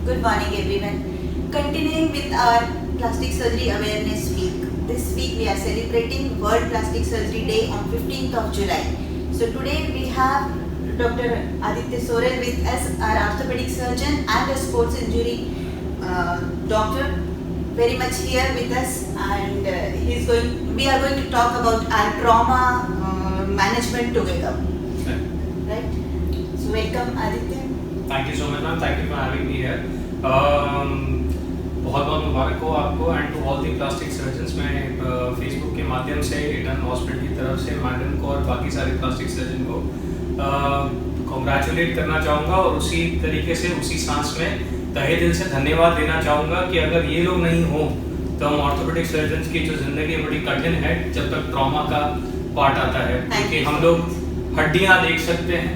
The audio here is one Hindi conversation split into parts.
Good morning everyone. Continuing with our Plastic Surgery Awareness Week. This week we are celebrating World Plastic Surgery Day on 15th of July. So today we have Dr. Aditya Soren with us, our orthopedic surgeon and a sports injury doctor, very much here with us, and we are going to talk about our trauma management together. Right? So welcome Aditya. Thank you so much ma'am, thank you for having me here. बहुत बहुत मुबारक हो आपको and to all the plastic surgeons. मैं फेसबुक के माध्यम से इटन हॉस्पिटल की तरफ से मैडम को और बाकी सारे प्लास्टिक सर्जन को कॉन्ग्रेचुलेट करना चाहूँगा और उसी तरीके से उसी सांस में तहे दिल से धन्यवाद देना चाहूँगा कि अगर ये लोग नहीं हो तो हम ऑर्थोपेडिक सर्जन्स की जो ज़िंदगी बड़ी कठिन है जब तक ट्रॉमा का पार्ट आता है, क्योंकि हम लोग हड्डियाँ देख सकते हैं,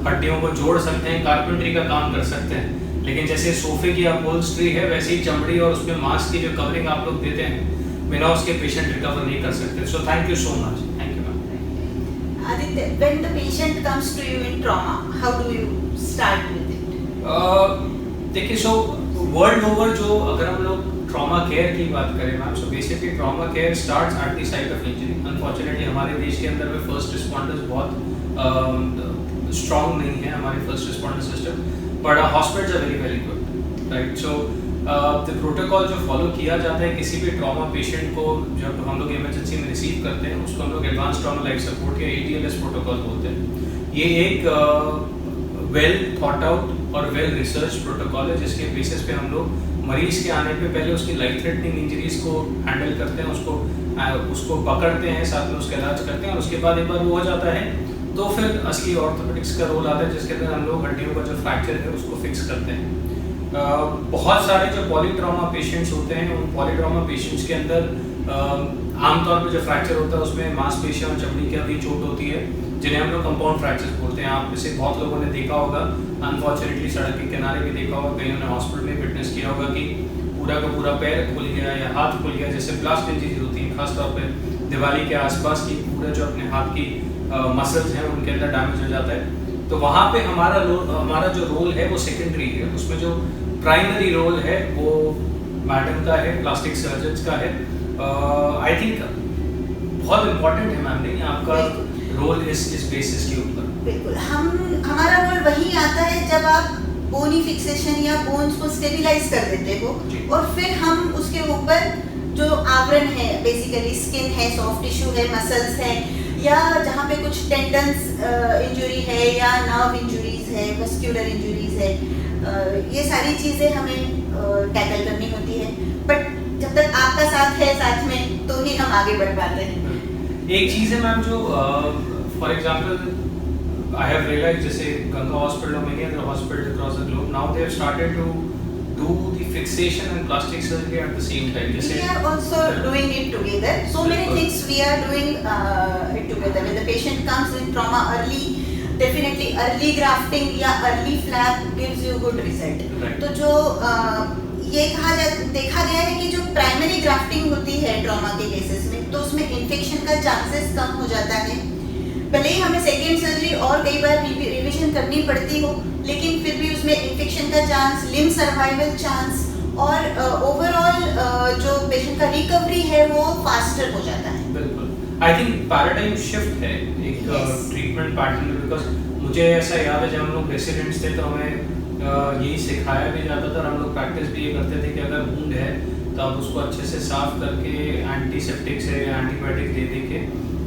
हड्डियों को जोड़ सकते हैं, कारपेंटरी का काम कर सकते हैं, लेकिन जैसे सोफे की अपहोल्स्ट्री है वैसे ही चमड़ी और उसमें मांस की जो कवरिंग आप लोग देते हैं बिना उसके पेशेंट रिकवर नहीं कर सकते. So thank you so much. Thank you ma'am. Aditya, when the patient comes to you in trauma, how do you start with it? देखिए, सो वर्ल्ड ओवर जो अगर हम लोग ट्रॉमा केयर की बात करें ma'am, so basically trauma care starts at the site of injury. Unfortunately हमारे देश के अंदर में फर्स्ट रिस्पॉन्डर्स बहुत स्ट्रॉन्ग नहीं है, हमारी first responder system, but hospitals are very good, right. So the protocol जो फॉलो किया जाता है किसी भी ट्रॉमा पेशेंट को जब हम लोग इमरजेंसी में रिसीव करते हैं उसको हम लोग एडवांस ट्रॉमा लाइफ सपोर्ट या ATLS प्रोटोकॉल बोलते हैं. ये एक वेल थॉट आउट और वेल रिसर्च प्रोटोकॉल है जिसके बेसिस पे हम लोग मरीज के आने पे पहले उसकी लाइफ थ्रेटनिंग इंजरीज को हैंडल करते हैं, उसको पकड़ते हैं, साथ में उसका इलाज करते हैं और उसके बाद एक बार वो हो जाता है तो फिर असली ऑर्थोपेडिक्स का रोल आता है जिसके अंदर हम लोग हड्डियों का जो फ्रैक्चर है उसको फिक्स करते हैं. बहुत सारे जो पॉलीट्रॉमा पेशेंट्स होते हैं उन पॉलीट्रॉमा पेशेंट्स के अंदर आमतौर पर जो फ्रैक्चर होता है उसमें मांसपेशियों और चमड़ी की भी चोट होती है जिन्हें हम लोग कंपाउंड फ्रैक्चर्स बोलते हैं. आप इसे बहुत लोगों ने देखा होगा, अनफॉर्चुनेटली सड़क के किनारे भी देखा होगा, कहीं उन्होंने हॉस्पिटल में विटनेस किया होगा कि पूरा का पूरा पैर खुल गया या हाथ खुल गया, जैसे ब्लास्ट इंजरीज होती हैं खासतौर पर दिवाली के आसपास की पूरा जो अपने हाथ की मसल्स हैं उनके अंदर डैमेज हो जाता है. तो वहाँ पे हमारा जो रोल है वो सेकेंडरी है, उसमें जो प्राइमरी रोल है वो मैडम का है, प्लास्टिक सर्जन्स का है. आई थिंक बहुत इम्पोर्टेंट है मैम, नहीं आपका रोल इस बेसिस के ऊपर. बिल्कुल, हमारा रोल वही आता है जब आप बोनी फिक्सेशन या बोन्स को स्टेबलाइज कर देते हो और फिर हम उसके ऊपर जो आवरण है, बेसिकली स्किन है, सॉफ्ट टिश्यू है, मसल्स है, या जहाँ पे कुछ टेंडन्स इंजरी है या नर्व इंजरीज है, मस्कुलर इंजरीज है, ये सारी चीज़ें हमें टैकल करनी होती है. बट जब तक आपका साथ है साथ में तो ही हम आगे बढ़ पाते हैं. एक चीज़ है मैम जो for example I have realised, जैसे गंगा हॉस्पिटल और many other hospital across the globe now they have started to do the fixation and plastic surgery at the same time. We are also doing it together. So many things we are doing it together. When the patient comes with trauma early, definitely early grafting या early flap gives you good result. Right. तो जो ये देखा गया है कि जो प्राइमरी ग्राफ्टिंग होती है ट्रॉमा के केसेस में तो उसमें इन्फेक्शन का चांसेस कम हो जाता है. भले ही हमें सेकेंड सर्जरी और कई बार रिविजन करनी पड़ती हो, लेकिन फिर भी उसमें इन्फेक्शन का चांस, लिम्ब सर्वाइवल चांस और ओवरऑल जो पेशेंट का रिकवरी है वो फास्टर हो जाता है. बिल्कुल, आई थिंक पैराडाइम शिफ्ट है एक ट्रीटमेंट पैटर्न में. बिकॉज मुझे ऐसा याद है जब हम लोग रेसिडेंट्स थे तो हमें यही सिखाया भी जाता था, हम लोग प्रैक्टिस भी ये करते थे कि अगर वुंड है तो आप उसको अच्छे से साफ करके एंटीसेप्टिक से एंटीबायोटिक दे के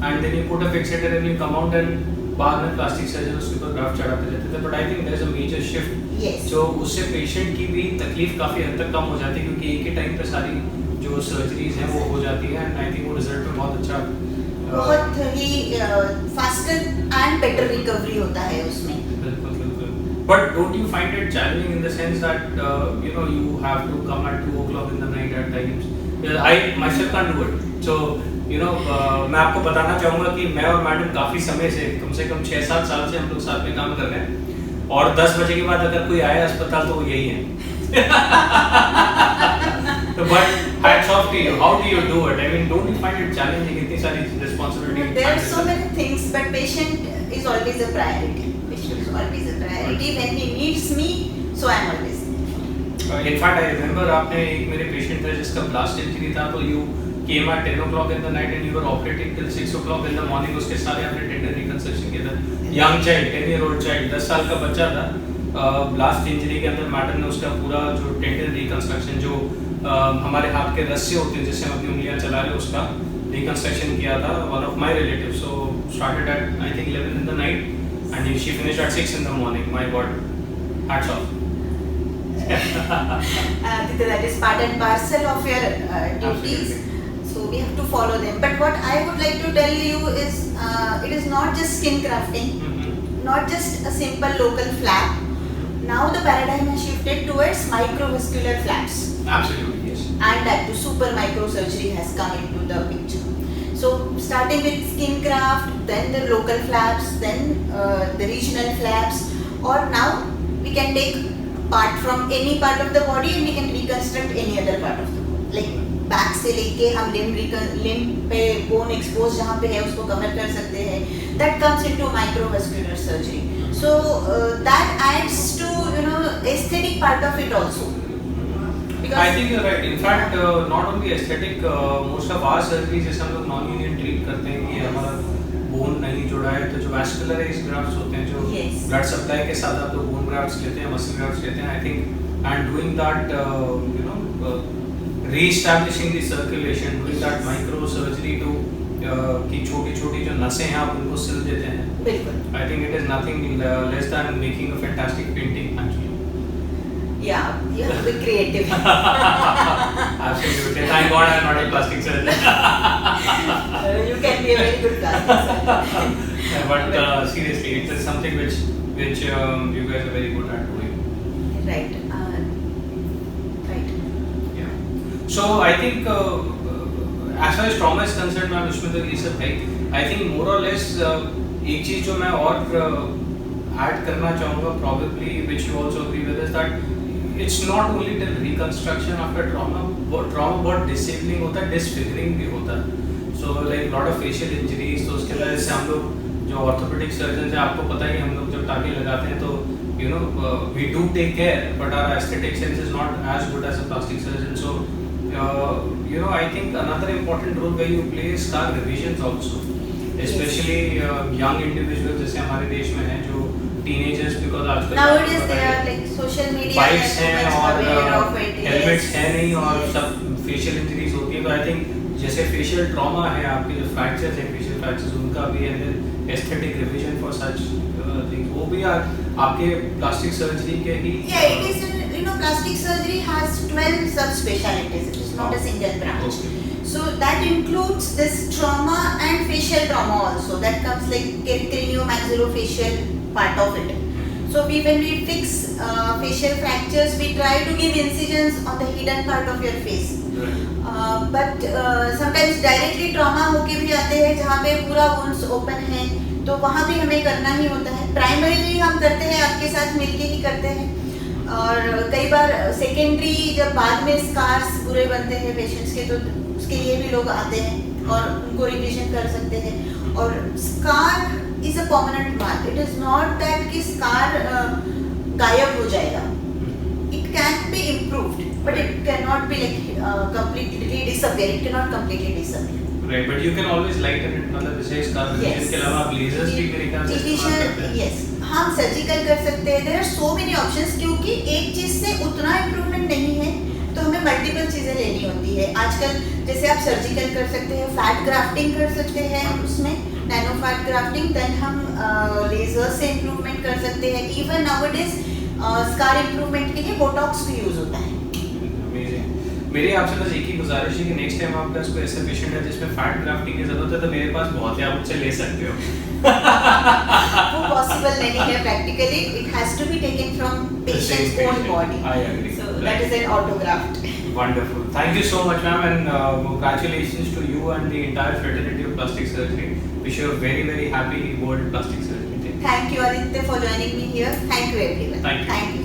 and then you put a fixator and you come out and बाद में प्लास्टिक सर्जन उसके ऊपर ग्राफ्ट चढ़ाते रहते थे. But I think there is a major shift जो उससे पेशेंट की भी तकलीफ काफ़ी हद तक कम हो जाती है क्योंकि एक ही टाइम पे सारी जो सर्जरीज हैं वो हो जाती है एंड आई थिंक वो रिजल्ट में बहुत अच्छा, बहुत ही फास्टर एंड बेटर रिकवरी होता है उसमें. बिल्कुल बिल्कुल. But don't you find it challenging in the sense that you know you have to come at 2 o'clock in the night at times? I myself can't do it. So you know, मैं आपको बताना चाहूँगा कि मैं और मैडम काफ़ी समय से कम 6-7 साल से हम लोग साथ में काम कर रहे हैं और 10 बजे के बाद अगर कोई आए अस्पताल तो वो यही है. तो but hats off to you. How do you do it? I mean, don't you find it challenging? इतनी सारी responsibility. There are so many things, but patient is always a priority. Patient is always a priority. When he needs me, so I am always there. In fact I remember आपने एक मेरे पेशेंट था जिसका ब्लास्ट इंजरी था, तो you came at 10 o'clock in the night and you were operating till 6 o'clock in the morning. उसके सारे आपने टेंडर रिकंस्ट्रक्शन किया था. यंग चाइल्ड, 10-year-old चाइल्ड, 10 साल का बच्चा था. ब्लास्ट इंजरी के अंदर मैटर ने उसका पूरा जो टेंडर रिकंस्ट्रक्शन जो हमारे हाथ के रस्से होते हैं जिससे हम अपनी उंगलियां चला रहे हैं उसका रिकंस्ट्रक्शन किया था. One of my relative, so started at I think 11 in the night and she finished at 6 in the morning. My God, hats off. That is part and parcel of your duties. Absolutely. So we have to follow them. But what I would like to tell you is, it is not just skin grafting, not just a simple local flap. Now the paradigm has shifted towards microvascular flaps. Absolutely, yes. And that too, super microsurgery has come into the picture. So starting with skin graft, then the local flaps, then the regional flaps, or now we can take part from any part of the body and we can reconstruct any other part of the body. Like back से लेके हम लिम्ब पे बोन एक्सपोज जहाँ पे है उसको कवर कर सकते हैं. That comes into microvascular surgery. So that adds to aesthetic part of it also. I think you're right. In fact, not only aesthetic, most of our surgeries जैसे हम लोग non-union treat करते हैं कि हमारा बोन नहीं जुड़ा है, तो जो vascularized grafts होते हैं जो blood supply के साथ आप लोग bone grafts लेते हैं, muscle grafts लेते हैं, I think and doing that re-establishing the circulation, doing that microsurgery to कि छोटी-छोटी जो नसें हैं आप उनको सिल देते हैं. बिल्कुल. I think it is nothing less than making a fantastic painting actually. Yeah, you have to be creative. Absolutely. Thank God I'm not a plastic surgeon. You can be a very good plastic surgeon. But seriously, it is something which you guys are very good at doing. Right. Right. Yeah. So I think as far as trauma is concerned, ma'am उसमें तो ये सब है. I think more or less एक चीज जो मैं और add करना चाहूँगा probably which you also agree with is that it's not only till reconstruction after trauma बहुत disabling होता है, disfiguring भी होता है. So like lot of facial injuries, तो उसके वजह से हम लोग जो orthopedic surgeons हैं आपको पता ही हम लोग जब टाके लगाते हैं तो we do take care, but our aesthetic sense is not as good as a plastic surgeon. So I think another important role where you play is scar revisions also, especially young individuals जैसे हमारे देश में हैं जो teenagers, because आजकल nowadays they are like social media bikes हैं और helmets हैं नहीं और Yes. सब facial injuries होती है. तो I think जैसे facial trauma है, आपके जो fractures हैं, facial fractures, उनका भी and then aesthetic revision for such things, वो भी आपके plastic surgery के ही. Yeah, it is. Plastic surgery has 12 subspecialties. It is not a single branch. Okay. So that includes this trauma and facial trauma also. That comes like craniomaxillofacial part of it. So when we fix facial fractures, we try to give incisions on the hidden part of your face. Right. But sometimes directly trauma होके भी आते हैं जहाँ पे पूरा wounds open है, तो वहाँ भी हमें करना ही होता है. प्राइमरीली हम करते हैं आपके साथ मिलके ही करते हैं, और कई बार सेकेंडरी जब बाद में स्कार्स पूरे बनते हैं पेशेंट्स के, तो उसके लिए भी लोग आते हैं और उनको रिविजन कर सकते हैं. और scar is a permanent mark. It is not that कि स्कार गायब हो जाएगा. It can be improved, but it can not be like completely disappear. It cannot completely disappear. Right, but you can always lighten it. मतलब जैसे scar revision के अलावा आप lasers भी मेरे ख्याल से इस्तेमाल करते हैं. Yes, हम सर्जिकल कर सकते हैं. There are so many options, क्योंकि एक चीज से उतना इम्प्रूवमेंट नहीं है तो हमें मल्टीपल चीजें लेनी होती है. आजकल जैसे आप सर्जिकल कर सकते हैं, फैट ग्राफ्टिंग कर सकते हैं, उसमें नैनो फैट ग्राफ्टिंग, देन हम लेजर से इम्प्रूवमेंट कर सकते हैं. इवन नाउअडेज स्कार इम्प्रूवमेंट के लिए बोटॉक्स भी यूज होता है. मेरी आपसे बस एक ही गुजारिश है कि नेक्स्ट टाइम आपका कोई ऐसा पेशेंट है जिसमें फैट ग्राफ्टिंग की जरूरत है तो मेरे पास बहुत है, आप मुझसे ले सकते हो. वो पॉसिबल नहीं है practically. It has to be taken from patient's own body. I agree. So that is an autograft. Wonderful. Thank you so much, ma'am, and congratulations to you and the entire fraternity of plastic surgery. Wish you a very, very happy World Plastic Surgery Day. Thank you, Aditya, for joining me here. Thank you, everyone. Thank you. Thank you.